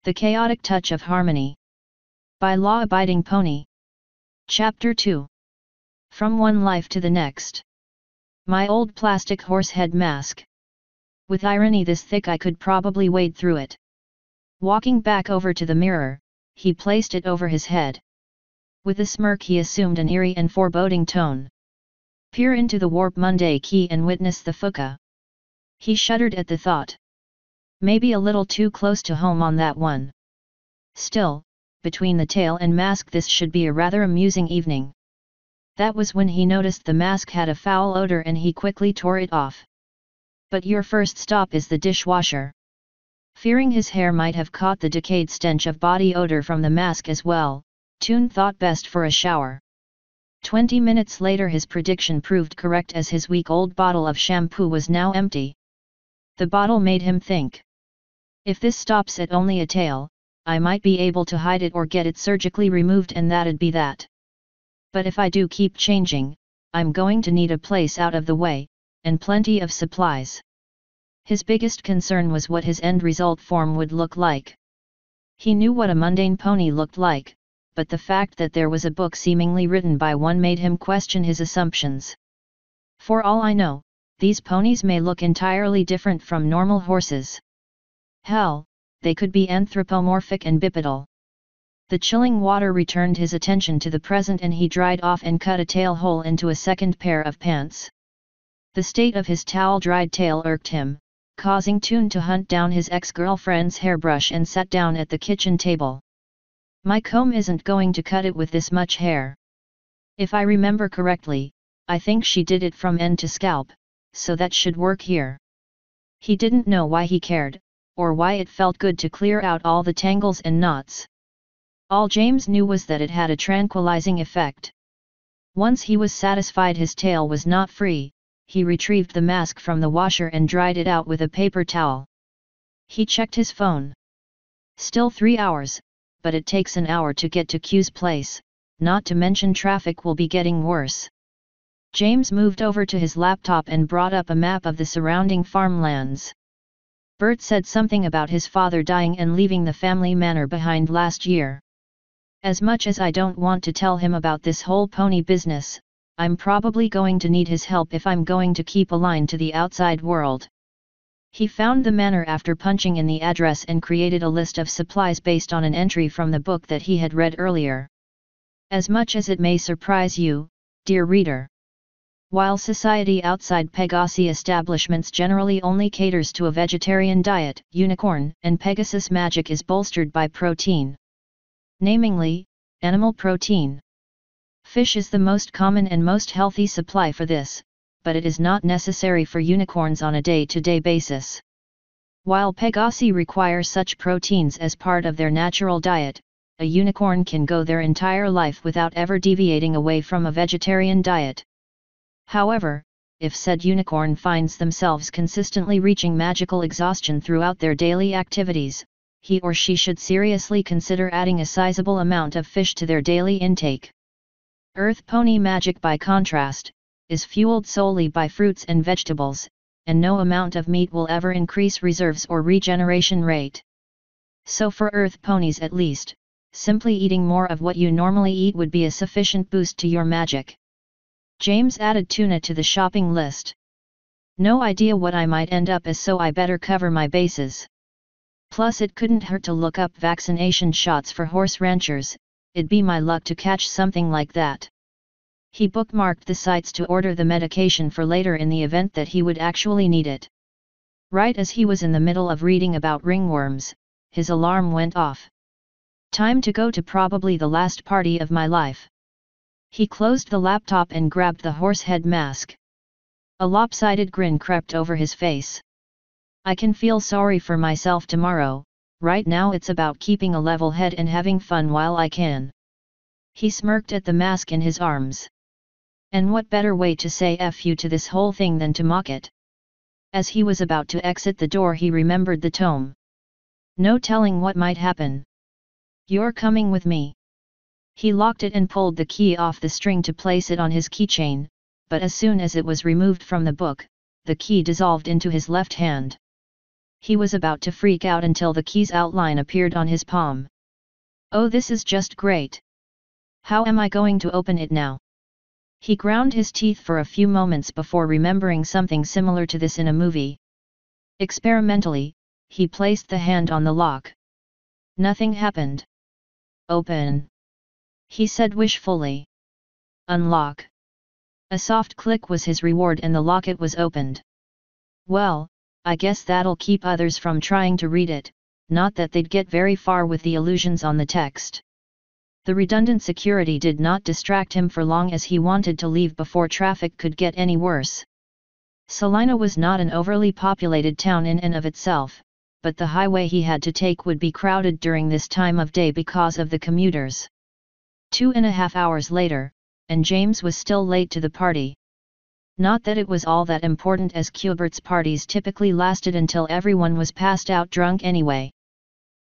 The Chaotic Touch of Harmony. By Law-Abiding Pony. Chapter 2. From one life to the next. My old plastic horse head mask. With irony this thick I could probably wade through it. Walking back over to the mirror, he placed it over his head. With a smirk he assumed an eerie and foreboding tone. Peer into the Warp Monday key and witness the fuka. He shuddered at the thought. Maybe a little too close to home on that one. Still, between the tail and mask this should be a rather amusing evening. That was when he noticed the mask had a foul odor and he quickly tore it off. But your first stop is the dishwasher. Fearing his hair might have caught the decayed stench of body odor from the mask as well, Toon thought best for a shower. 20 minutes later his prediction proved correct as his week-old bottle of shampoo was now empty. The bottle made him think. If this stops at only a tail, I might be able to hide it or get it surgically removed and that'd be that. But if I do keep changing, I'm going to need a place out of the way, and plenty of supplies. His biggest concern was what his end result form would look like. He knew what a mundane pony looked like, but the fact that there was a book seemingly written by one made him question his assumptions. For all I know, these ponies may look entirely different from normal horses. Hell, they could be anthropomorphic and bipedal. The chilling water returned his attention to the present and he dried off and cut a tail hole into a second pair of pants. The state of his towel-dried tail irked him, causing Toon to hunt down his ex-girlfriend's hairbrush and sat down at the kitchen table. My comb isn't going to cut it with this much hair. If I remember correctly, I think she did it from end to scalp, so that should work here. He didn't know why he cared, or why it felt good to clear out all the tangles and knots. All James knew was that it had a tranquilizing effect. Once he was satisfied his tail was not free, he retrieved the mask from the washer and dried it out with a paper towel. He checked his phone. Still 3 hours, but it takes an hour to get to Q's place, not to mention traffic will be getting worse. James moved over to his laptop and brought up a map of the surrounding farmlands. Bert said something about his father dying and leaving the family manor behind last year. As much as I don't want to tell him about this whole pony business, I'm probably going to need his help if I'm going to keep a line to the outside world. He found the manor after punching in the address and created a list of supplies based on an entry from the book that he had read earlier. As much as it may surprise you, dear reader. While society outside Pegasi establishments generally only caters to a vegetarian diet, unicorn and Pegasus magic is bolstered by protein. Namely, animal protein. Fish is the most common and most healthy supply for this, but it is not necessary for unicorns on a day-to-day basis. While Pegasi require such proteins as part of their natural diet, a unicorn can go their entire life without ever deviating away from a vegetarian diet. However, if said unicorn finds themselves consistently reaching magical exhaustion throughout their daily activities, he or she should seriously consider adding a sizable amount of fish to their daily intake. Earth pony magic, by contrast, is fueled solely by fruits and vegetables, and no amount of meat will ever increase reserves or regeneration rate. So for earth ponies at least, simply eating more of what you normally eat would be a sufficient boost to your magic. James added tuna to the shopping list. No idea what I might end up as, so I better cover my bases. Plus it couldn't hurt to look up vaccination shots for horse ranchers, it'd be my luck to catch something like that. He bookmarked the sites to order the medication for later in the event that he would actually need it. Right as he was in the middle of reading about ringworms, his alarm went off. Time to go to probably the last party of my life. He closed the laptop and grabbed the horsehead mask. A lopsided grin crept over his face. I can feel sorry for myself tomorrow, right now it's about keeping a level head and having fun while I can. He smirked at the mask in his arms. And what better way to say F you to this whole thing than to mock it? As he was about to exit the door he remembered the tome. No telling what might happen. You're coming with me. He locked it and pulled the key off the string to place it on his keychain, but as soon as it was removed from the book, the key dissolved into his left hand. He was about to freak out until the key's outline appeared on his palm. Oh, this is just great! How am I going to open it now? He ground his teeth for a few moments before remembering something similar to this in a movie. Experimentally, he placed the hand on the lock. Nothing happened. Open, he said wishfully. Unlock. A soft click was his reward and the locket was opened. Well, I guess that'll keep others from trying to read it, not that they'd get very far with the illusions on the text. The redundant security did not distract him for long as he wanted to leave before traffic could get any worse. Salina was not an overly populated town in and of itself, but the highway he had to take would be crowded during this time of day because of the commuters. 2.5 hours later, and James was still late to the party. Not that it was all that important, as Cubert's parties typically lasted until everyone was passed out drunk anyway.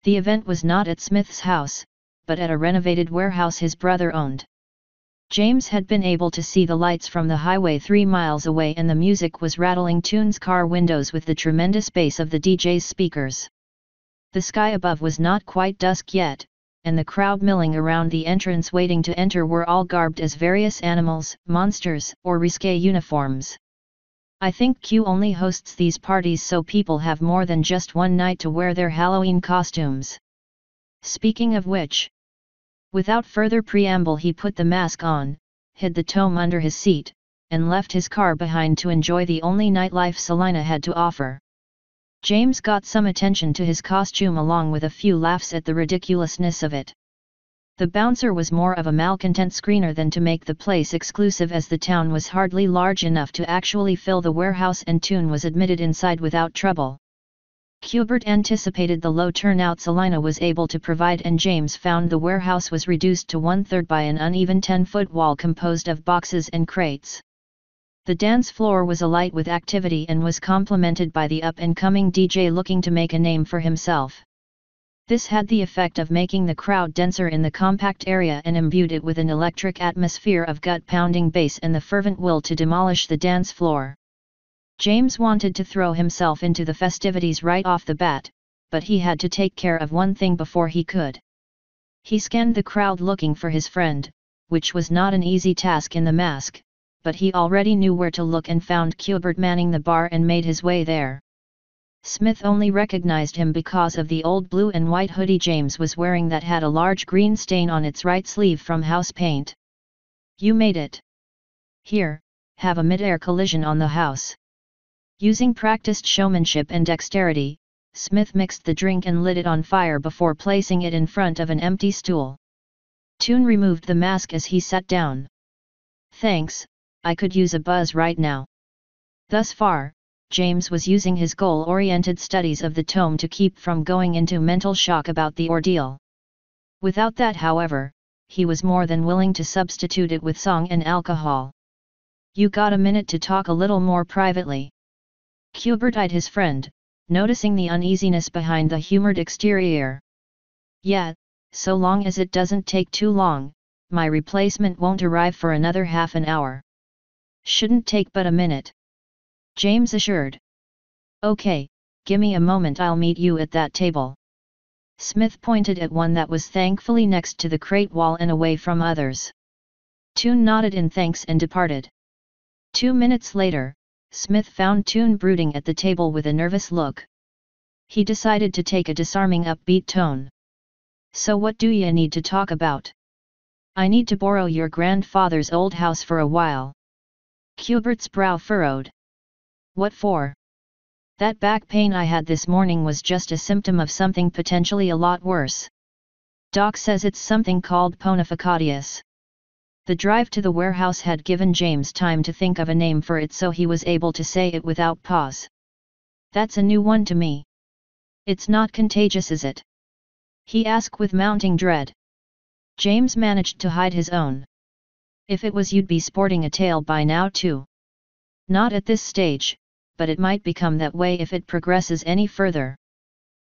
The event was not at Smith's house, but at a renovated warehouse his brother owned. James had been able to see the lights from the highway 3 miles away, and the music was rattling Tune's car windows with the tremendous bass of the DJ's speakers. The sky above was not quite dusk yet, and the crowd milling around the entrance waiting to enter were all garbed as various animals, monsters, or risque uniforms. I think Q only hosts these parties so people have more than just one night to wear their Halloween costumes. Speaking of which, without further preamble he put the mask on, hid the tome under his seat, and left his car behind to enjoy the only nightlife Salina had to offer. James got some attention to his costume along with a few laughs at the ridiculousness of it. The bouncer was more of a malcontent screener than to make the place exclusive, as the town was hardly large enough to actually fill the warehouse, and Tune was admitted inside without trouble. Cubert anticipated the low turnout Salina was able to provide, and James found the warehouse was reduced to 1/3 by an uneven 10-foot wall composed of boxes and crates. The dance floor was alight with activity and was complemented by the up-and-coming DJ looking to make a name for himself. This had the effect of making the crowd denser in the compact area and imbued it with an electric atmosphere of gut-pounding bass and the fervent will to demolish the dance floor. James wanted to throw himself into the festivities right off the bat, but he had to take care of one thing before he could. He scanned the crowd looking for his friend, which was not an easy task in the mask, but he already knew where to look and found Cubert manning the bar and made his way there. Smith only recognized him because of the old blue and white hoodie James was wearing that had a large green stain on its right sleeve from house paint. "You made it. Here, have a mid-air collision on the house." Using practiced showmanship and dexterity, Smith mixed the drink and lit it on fire before placing it in front of an empty stool. Tune removed the mask as he sat down. "Thanks, I could use a buzz right now." Thus far, James was using his goal-oriented studies of the tome to keep from going into mental shock about the ordeal. Without that, however, he was more than willing to substitute it with song and alcohol. "You got a minute to talk a little more privately?" Cubert eyed his friend, noticing the uneasiness behind the humored exterior. "Yeah, so long as it doesn't take too long. My replacement won't arrive for another half an hour." "Shouldn't take but a minute," James assured. "Okay, gimme a moment, I'll meet you at that table." Smith pointed at one that was thankfully next to the crate wall and away from others. Tune nodded in thanks and departed. 2 minutes later, Smith found Tune brooding at the table with a nervous look. He decided to take a disarming upbeat tone. "So what do you need to talk about?" "I need to borrow your grandfather's old house for a while." Cubert's brow furrowed. "What for?" "That back pain I had this morning was just a symptom of something potentially a lot worse. Doc says it's something called pontificatus." The drive to the warehouse had given James time to think of a name for it, so he was able to say it without pause. "That's a new one to me. It's not contagious, is it?" he asked with mounting dread. James managed to hide his own. "If it was, you'd be sporting a tail by now too." "Not at this stage, but it might become that way if it progresses any further.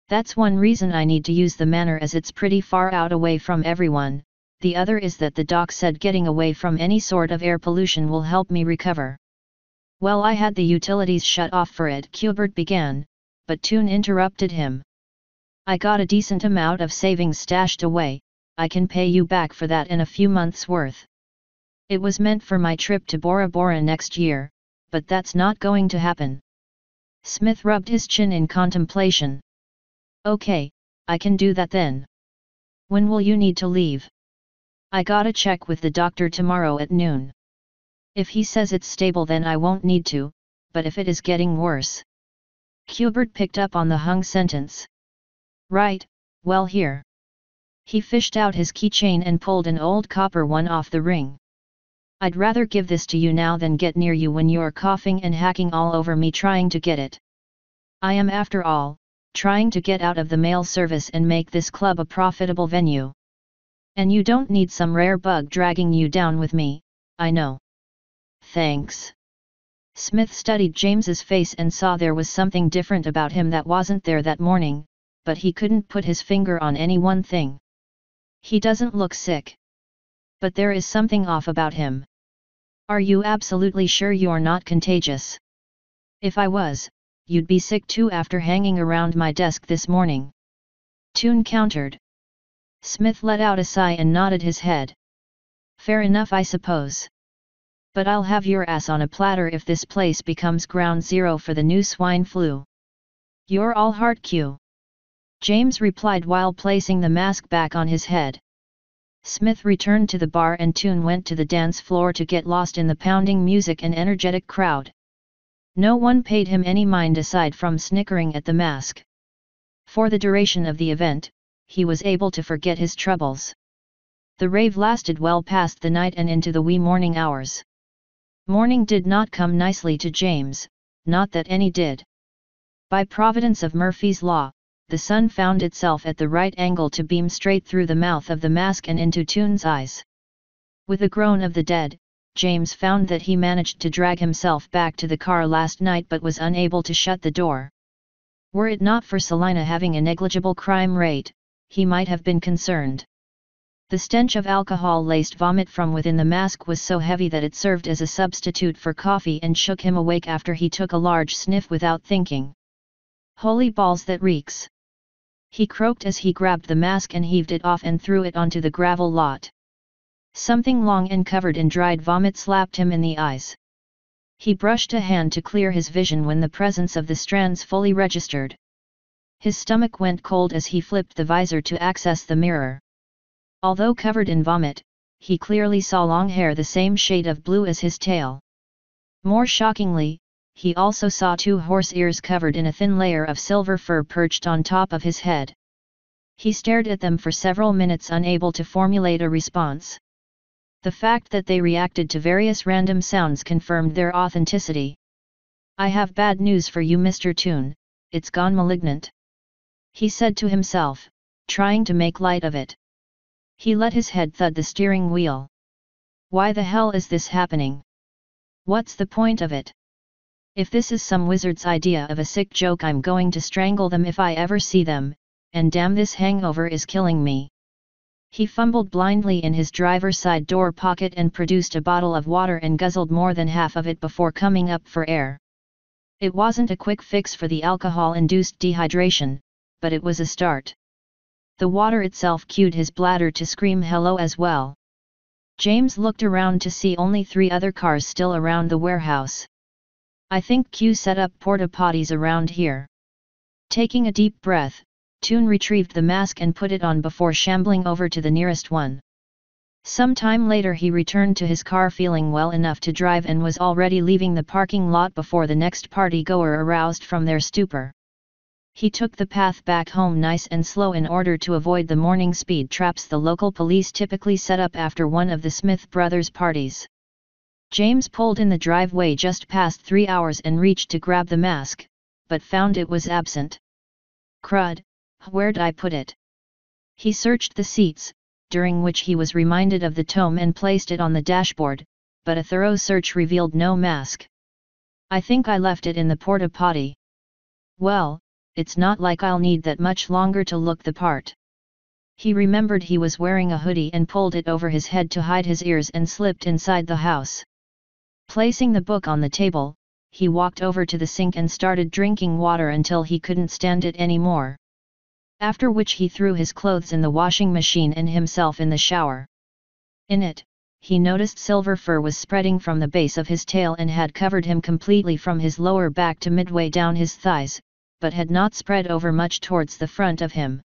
That's one reason I need to use the manor, as it's pretty far out away from everyone. The other is that the doc said getting away from any sort of air pollution will help me recover." "Well, I had the utilities shut off for it," Cubert began, but Toon interrupted him. I got a decent amount of savings stashed away, I can pay you back for that in a few months' worth. It was meant for my trip to Bora Bora next year, but that's not going to happen. Smith rubbed his chin in contemplation. Okay, I can do that then. When will you need to leave? I gotta check with the doctor tomorrow at noon. If he says it's stable then I won't need to, but if it is getting worse. Hubert picked up on the hung sentence. Right, well here. He fished out his keychain and pulled an old copper one off the ring. I'd rather give this to you now than get near you when you're coughing and hacking all over me trying to get it. I am after all, trying to get out of the mail service and make this club a profitable venue. And you don't need some rare bug dragging you down with me, I know. Thanks. Smith studied James's face and saw there was something different about him that wasn't there that morning, but he couldn't put his finger on any one thing. He doesn't look sick. But there is something off about him. Are you absolutely sure you're not contagious? If I was, you'd be sick too after hanging around my desk this morning. Toon countered. Smith let out a sigh and nodded his head. Fair enough I suppose. But I'll have your ass on a platter if this place becomes ground zero for the new swine flu. You're all heart Q. James replied while placing the mask back on his head. Smith returned to the bar and Toon went to the dance floor to get lost in the pounding music and energetic crowd. No one paid him any mind aside from snickering at the mask. For the duration of the event, he was able to forget his troubles. The rave lasted well past the night and into the wee morning hours. Morning did not come nicely to James, not that any did. By providence of Murphy's Law, the sun found itself at the right angle to beam straight through the mouth of the mask and into Toon's eyes. With a groan of the dead, James found that he managed to drag himself back to the car last night but was unable to shut the door. Were it not for Selina having a negligible crime rate, he might have been concerned. The stench of alcohol-laced vomit from within the mask was so heavy that it served as a substitute for coffee and shook him awake after he took a large sniff without thinking. Holy balls that reeks! He croaked as he grabbed the mask and heaved it off and threw it onto the gravel lot. Something long and covered in dried vomit slapped him in the eyes. He brushed a hand to clear his vision when the presence of the strands fully registered. His stomach went cold as he flipped the visor to access the mirror. Although covered in vomit, he clearly saw long hair the same shade of blue as his tail. More shockingly, he also saw 2 horse ears covered in a thin layer of silver fur perched on top of his head. He stared at them for several minutes unable to formulate a response. The fact that they reacted to various random sounds confirmed their authenticity. I have bad news for you Mr. Toon, it's gone malignant. He said to himself, trying to make light of it. He let his head thud the steering wheel. Why the hell is this happening? What's the point of it? If this is some wizard's idea of a sick joke I'm going to strangle them if I ever see them, and damn this hangover is killing me. He fumbled blindly in his driver's side door pocket and produced a bottle of water and guzzled more than half of it before coming up for air. It wasn't a quick fix for the alcohol-induced dehydration, but it was a start. The water itself cued his bladder to scream hello as well. James looked around to see only 3 other cars still around the warehouse. I think Q set up porta-potties around here. Taking a deep breath, Toon retrieved the mask and put it on before shambling over to the nearest one. Some time later he returned to his car feeling well enough to drive and was already leaving the parking lot before the next party-goer aroused from their stupor. He took the path back home nice and slow in order to avoid the morning speed traps the local police typically set up after one of the Smith brothers' parties. James pulled in the driveway just past 3 hours and reached to grab the mask, but found it was absent. Crud, where'd I put it? He searched the seats, during which he was reminded of the tome and placed it on the dashboard, but a thorough search revealed no mask. I think I left it in the porta-potty. Well, it's not like I'll need that much longer to look the part. He remembered he was wearing a hoodie and pulled it over his head to hide his ears and slipped inside the house. Placing the book on the table, he walked over to the sink and started drinking water until he couldn't stand it anymore. After which he threw his clothes in the washing machine and himself in the shower. In it, he noticed silver fur was spreading from the base of his tail and had covered him completely from his lower back to midway down his thighs, but had not spread over much towards the front of him.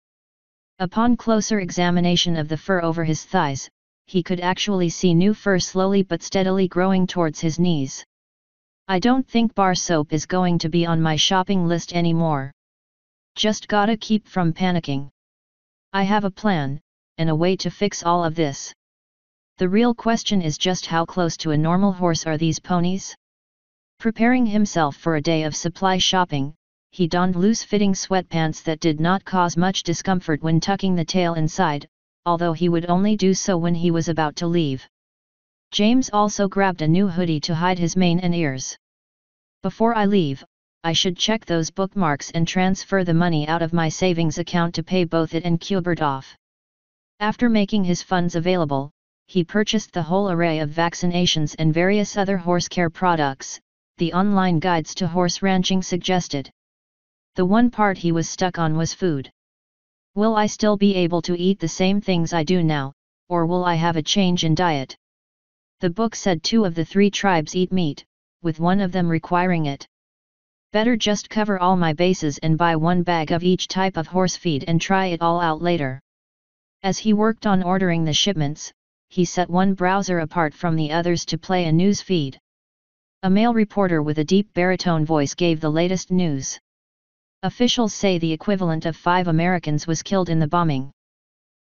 Upon closer examination of the fur over his thighs, he could actually see new fur slowly but steadily growing towards his knees. I don't think bar soap is going to be on my shopping list anymore. Just gotta keep from panicking. I have a plan, and a way to fix all of this. The real question is just how close to a normal horse are these ponies? Preparing himself for a day of supply shopping, he donned loose-fitting sweatpants that did not cause much discomfort when tucking the tail inside, although he would only do so when he was about to leave. James also grabbed a new hoodie to hide his mane and ears. Before I leave, I should check those bookmarks and transfer the money out of my savings account to pay both it and Qbert off. After making his funds available, he purchased the whole array of vaccinations and various other horse care products, the online guides to horse ranching suggested. The one part he was stuck on was food. Will I still be able to eat the same things I do now, or will I have a change in diet? The book said 2 of the 3 tribes eat meat, with one of them requiring it. Better just cover all my bases and buy 1 bag of each type of horse feed and try it all out later. As he worked on ordering the shipments, he set one browser apart from the others to play a news feed. A male reporter with a deep baritone voice gave the latest news. Officials say the equivalent of 5 Americans was killed in the bombing.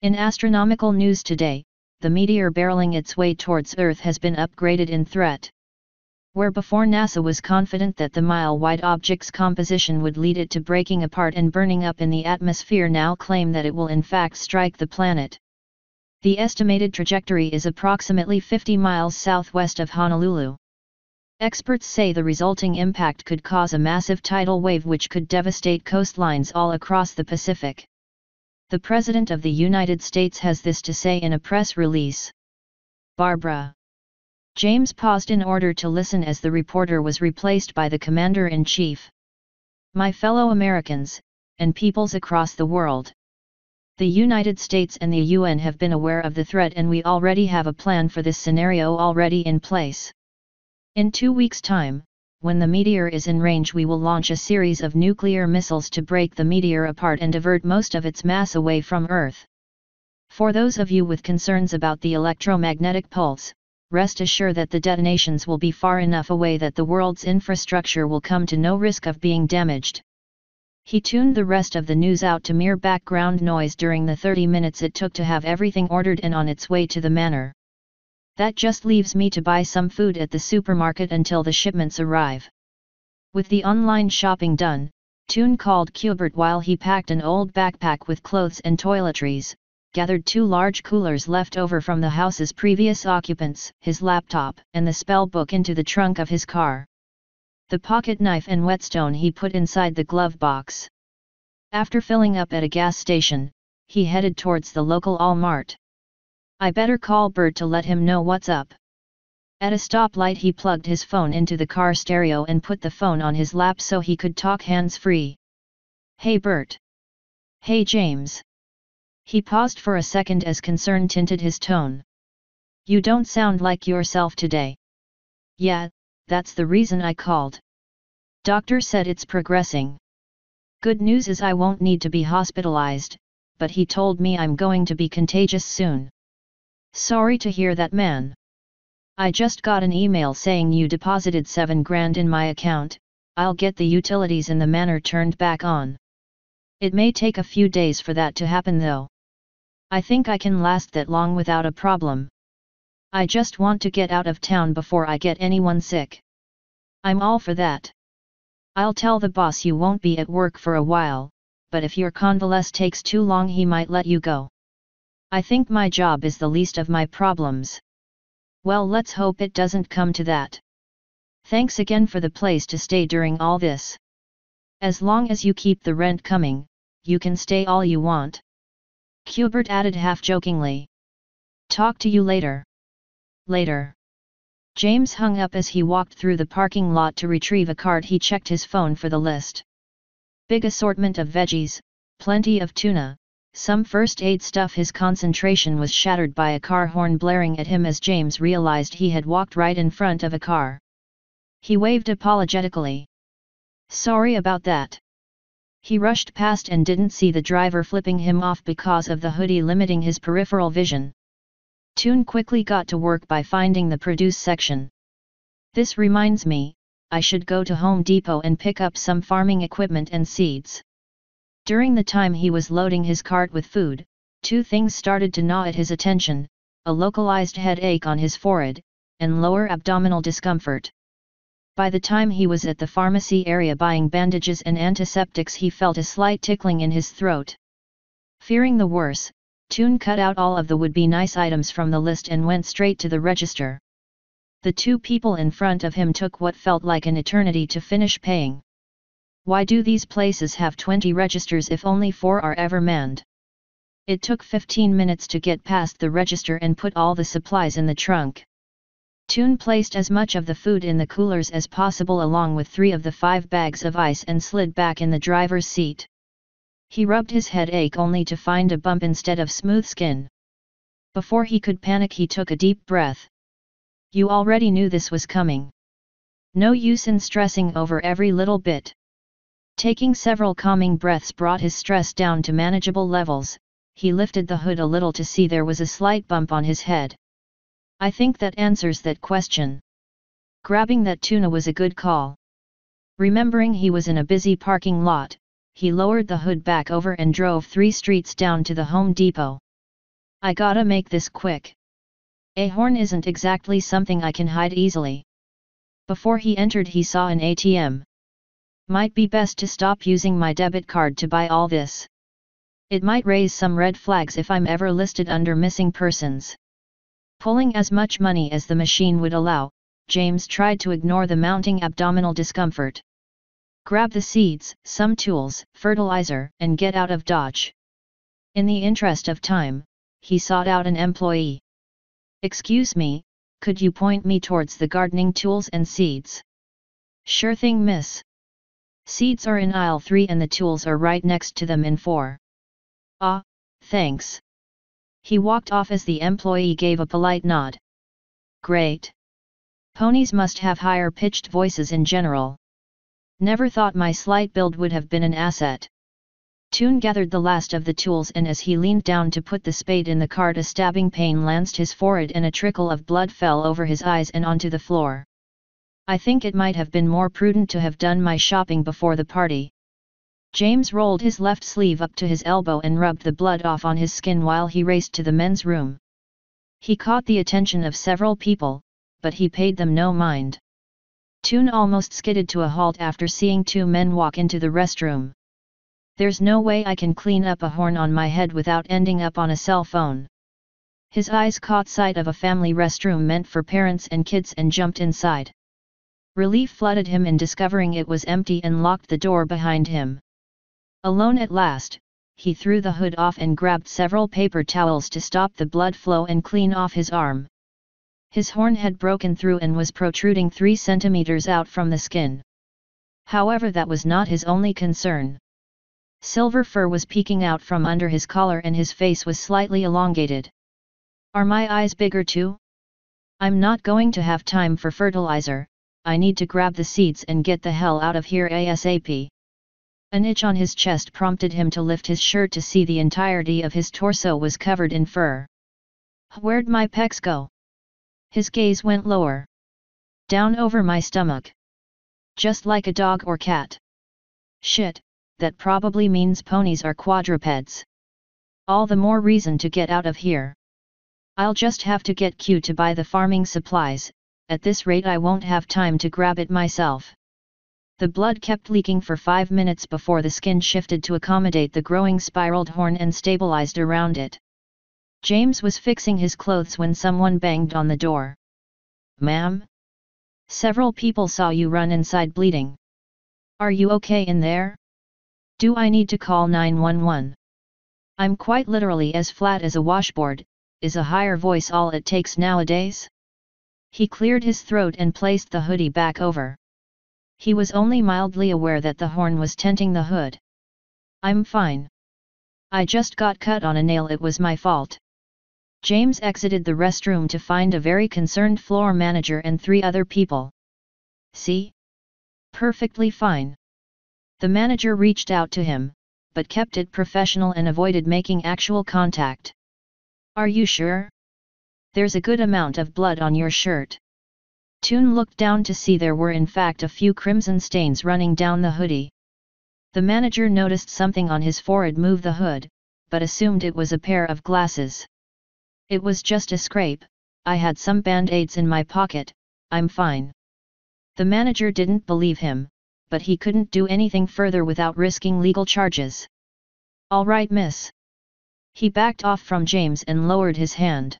In astronomical news today, the meteor barreling its way towards Earth has been upgraded in threat. Where before NASA was confident that the mile-wide object's composition would lead it to breaking apart and burning up in the atmosphere, now claim that it will in fact strike the planet. The estimated trajectory is approximately 50 miles southwest of Honolulu. Experts say the resulting impact could cause a massive tidal wave which could devastate coastlines all across the Pacific. The President of the United States has this to say in a press release. Barbara. James paused in order to listen as the reporter was replaced by the Commander-in-Chief. My fellow Americans, and peoples across the world. The United States and the UN have been aware of the threat, and we already have a plan for this scenario already in place. In 2 weeks' time, when the meteor is in range, we will launch a series of nuclear missiles to break the meteor apart and divert most of its mass away from Earth. For those of you with concerns about the electromagnetic pulse, rest assured that the detonations will be far enough away that the world's infrastructure will come to no risk of being damaged. He tuned the rest of the news out to mere background noise during the 30 minutes it took to have everything ordered and on its way to the manor. That just leaves me to buy some food at the supermarket until the shipments arrive. With the online shopping done, Toon called Qbert while he packed an old backpack with clothes and toiletries, gathered 2 large coolers left over from the house's previous occupants, his laptop, and the spell book into the trunk of his car. The pocket knife and whetstone he put inside the glove box. After filling up at a gas station, he headed towards the local Walmart. I better call Bert to let him know what's up. At a stoplight he plugged his phone into the car stereo and put the phone on his lap so he could talk hands-free. Hey Bert. Hey James. He paused for a second as concern tinted his tone. You don't sound like yourself today. Yeah, that's the reason I called. Doctor said it's progressing. Good news is I won't need to be hospitalized, but he told me I'm going to be contagious soon. Sorry to hear that, man. I just got an email saying you deposited $7,000 in my account. I'll get the utilities in the manor turned back on. It may take a few days for that to happen though. I think I can last that long without a problem. I just want to get out of town before I get anyone sick. I'm all for that. I'll tell the boss you won't be at work for a while, but if your convalesce takes too long he might let you go. I think my job is the least of my problems. Well, let's hope it doesn't come to that. Thanks again for the place to stay during all this. As long as you keep the rent coming, you can stay all you want. Qbert added half-jokingly. Talk to you later. Later. James hung up as he walked through the parking lot to retrieve a card. He checked his phone for the list. Big assortment of veggies, plenty of tuna, some first aid stuff. His concentration was shattered by a car horn blaring at him as James realized he had walked right in front of a car. He waved apologetically. "Sorry about that." He rushed past and didn't see the driver flipping him off because of the hoodie limiting his peripheral vision. Toon quickly got to work by finding the produce section. "This reminds me, I should go to Home Depot and pick up some farming equipment and seeds." During the time he was loading his cart with food, two things started to gnaw at his attention: a localized headache on his forehead, and lower abdominal discomfort. By the time he was at the pharmacy area buying bandages and antiseptics, he felt a slight tickling in his throat. Fearing the worst, Toon cut out all of the would-be nice items from the list and went straight to the register. The two people in front of him took what felt like an eternity to finish paying. Why do these places have 20 registers if only 4 are ever manned? It took 15 minutes to get past the register and put all the supplies in the trunk. Toon placed as much of the food in the coolers as possible along with 3 of the 5 bags of ice and slid back in the driver's seat. He rubbed his headache only to find a bump instead of smooth skin. Before he could panic, he took a deep breath. You already knew this was coming. No use in stressing over every little bit. Taking several calming breaths brought his stress down to manageable levels. He lifted the hood a little to see there was a slight bump on his head. I think that answers that question. Grabbing that tuna was a good call. Remembering he was in a busy parking lot, he lowered the hood back over and drove 3 streets down to the Home Depot. I gotta make this quick. A horn isn't exactly something I can hide easily. Before he entered, he saw an ATM. Might be best to stop using my debit card to buy all this. It might raise some red flags if I'm ever listed under missing persons. Pulling as much money as the machine would allow, James tried to ignore the mounting abdominal discomfort. Grab the seeds, some tools, fertilizer, and get out of Dodge. In the interest of time, he sought out an employee. Excuse me, could you point me towards the gardening tools and seeds? Sure thing, miss. Seeds are in aisle 3 and the tools are right next to them in 4. Ah, thanks. He walked off as the employee gave a polite nod. Great. Ponies must have higher pitched voices in general. Never thought my slight build would have been an asset. Toon gathered the last of the tools, and as he leaned down to put the spade in the cart, a stabbing pain lanced his forehead and a trickle of blood fell over his eyes and onto the floor. I think it might have been more prudent to have done my shopping before the party. James rolled his left sleeve up to his elbow and rubbed the blood off on his skin while he raced to the men's room. He caught the attention of several people, but he paid them no mind. Toon almost skidded to a halt after seeing 2 men walk into the restroom. There's no way I can clean up a horn on my head without ending up on a cell phone. His eyes caught sight of a family restroom meant for parents and kids and jumped inside. Relief flooded him in discovering it was empty and locked the door behind him. Alone at last, he threw the hood off and grabbed several paper towels to stop the blood flow and clean off his arm. His horn had broken through and was protruding 3 centimeters out from the skin. However, that was not his only concern. Silver fur was peeking out from under his collar and his face was slightly elongated. Are my eyes bigger too? I'm not going to have time for fertilizer, I need to grab the seeds and get the hell out of here ASAP. An itch on his chest prompted him to lift his shirt to see the entirety of his torso was covered in fur. Where'd my pecs go? His gaze went lower. Down over my stomach. Just like a dog or cat. Shit, that probably means ponies are quadrupeds. All the more reason to get out of here. I'll just have to get Q to buy the farming supplies, at this rate I won't have time to grab it myself. The blood kept leaking for 5 minutes before the skin shifted to accommodate the growing spiraled horn and stabilized around it. James was fixing his clothes when someone banged on the door. Ma'am? Several people saw you run inside bleeding. Are you okay in there? Do I need to call 911? I'm quite literally as flat as a washboard, is a higher voice all it takes nowadays? He cleared his throat and placed the hoodie back over. He was only mildly aware that the horn was tenting the hood. I'm fine. I just got cut on a nail, it was my fault. James exited the restroom to find a very concerned floor manager and 3 other people. See? Perfectly fine. The manager reached out to him, but kept it professional and avoided making actual contact. Are you sure? There's a good amount of blood on your shirt. Toon looked down to see there were in fact a few crimson stains running down the hoodie. The manager noticed something on his forehead move the hood, but assumed it was a pair of glasses. It was just a scrape, I had some band-aids in my pocket, I'm fine. The manager didn't believe him, but he couldn't do anything further without risking legal charges. All right, miss. He backed off from James and lowered his hand.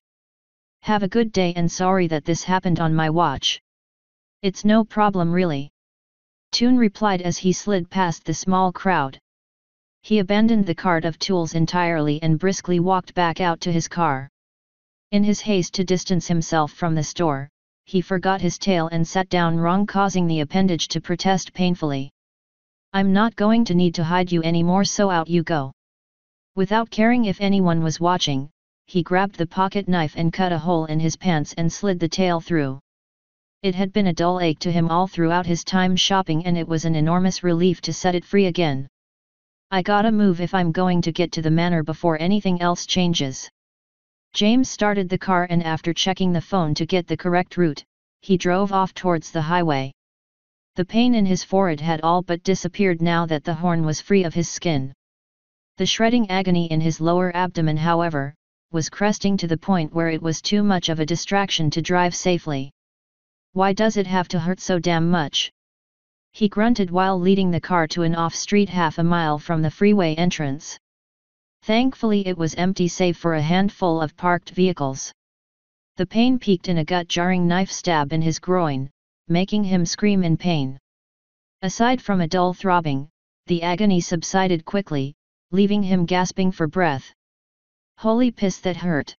Have a good day and sorry that this happened on my watch. It's no problem really. Toon replied as he slid past the small crowd. He abandoned the cart of tools entirely and briskly walked back out to his car. In his haste to distance himself from the store, he forgot his tail and sat down wrong, causing the appendage to protest painfully. I'm not going to need to hide you anymore, so out you go. Without caring if anyone was watching, he grabbed the pocket knife and cut a hole in his pants and slid the tail through. It had been a dull ache to him all throughout his time shopping, and it was an enormous relief to set it free again. I gotta move if I'm going to get to the manor before anything else changes. James started the car and after checking the phone to get the correct route, he drove off towards the highway. The pain in his forehead had all but disappeared now that the horn was free of his skin. The shredding agony in his lower abdomen, however, was cresting to the point where it was too much of a distraction to drive safely. Why does it have to hurt so damn much? He grunted while leading the car to an off-street half a mile from the freeway entrance. Thankfully it was empty save for a handful of parked vehicles. The pain peaked in a gut-jarring knife stab in his groin, making him scream in pain. Aside from a dull throbbing, the agony subsided quickly, leaving him gasping for breath. Holy piss, that hurt.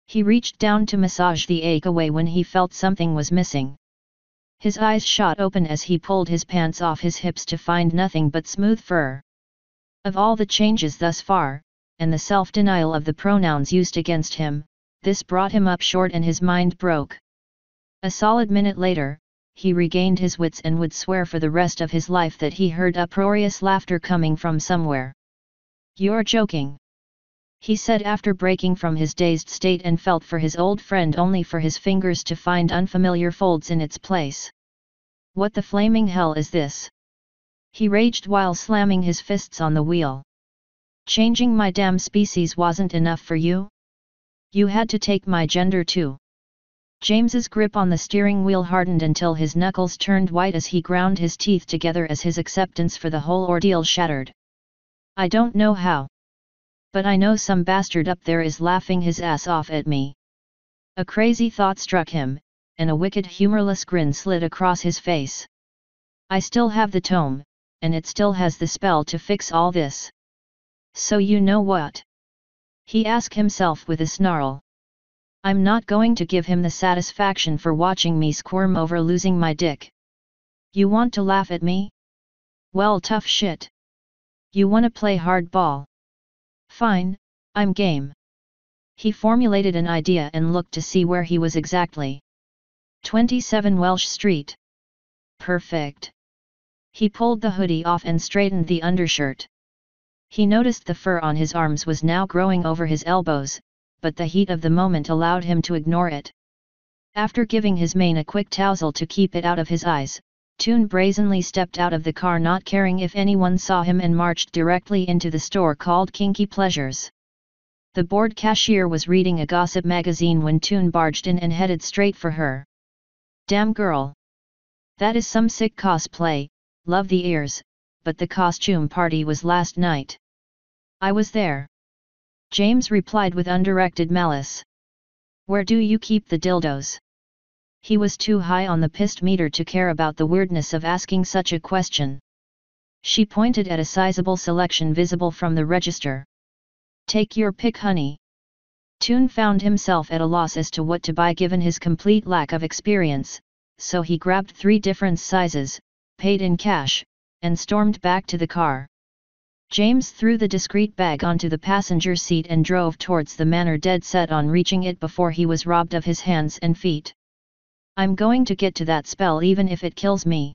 He reached down to massage the ache away when he felt something was missing. His eyes shot open as he pulled his pants off his hips to find nothing but smooth fur. Of all the changes thus far, and the self-denial of the pronouns used against him, this brought him up short and his mind broke. A solid minute later, he regained his wits and would swear for the rest of his life that he heard uproarious laughter coming from somewhere. You're joking, he said after breaking from his dazed state and felt for his old friend only for his fingers to find unfamiliar folds in its place. What the flaming hell is this? He raged while slamming his fists on the wheel. Changing my damn species wasn't enough for you? You had to take my gender too. James's grip on the steering wheel hardened until his knuckles turned white as he ground his teeth together as his acceptance for the whole ordeal shattered. I don't know how. But I know some bastard up there is laughing his ass off at me. A crazy thought struck him, and a wicked humorless grin slid across his face. I still have the tome, and it still has the spell to fix all this. So you know what? He asked himself with a snarl. I'm not going to give him the satisfaction for watching me squirm over losing my dick. You want to laugh at me? Well, tough shit. You wanna play hardball? Fine, I'm game. He formulated an idea and looked to see where he was exactly. 27 Welsh Street. Perfect. He pulled the hoodie off and straightened the undershirt. He noticed the fur on his arms was now growing over his elbows, but the heat of the moment allowed him to ignore it. After giving his mane a quick tousle to keep it out of his eyes, Toon brazenly stepped out of the car not caring if anyone saw him and marched directly into the store called Kinky Pleasures. The bored cashier was reading a gossip magazine when Toon barged in and headed straight for her. Damn girl. That is some sick cosplay, love the ears, but the costume party was last night. I was there. James replied with undirected malice. Where do you keep the dildos? He was too high on the pissed meter to care about the weirdness of asking such a question. She pointed at a sizable selection visible from the register. Take your pick, honey. Toon found himself at a loss as to what to buy given his complete lack of experience, so he grabbed 3 different sizes, paid in cash, and stormed back to the car. James threw the discreet bag onto the passenger seat and drove towards the manor, dead set on reaching it before he was robbed of his hands and feet. "I'm going to get to that spell even if it kills me,"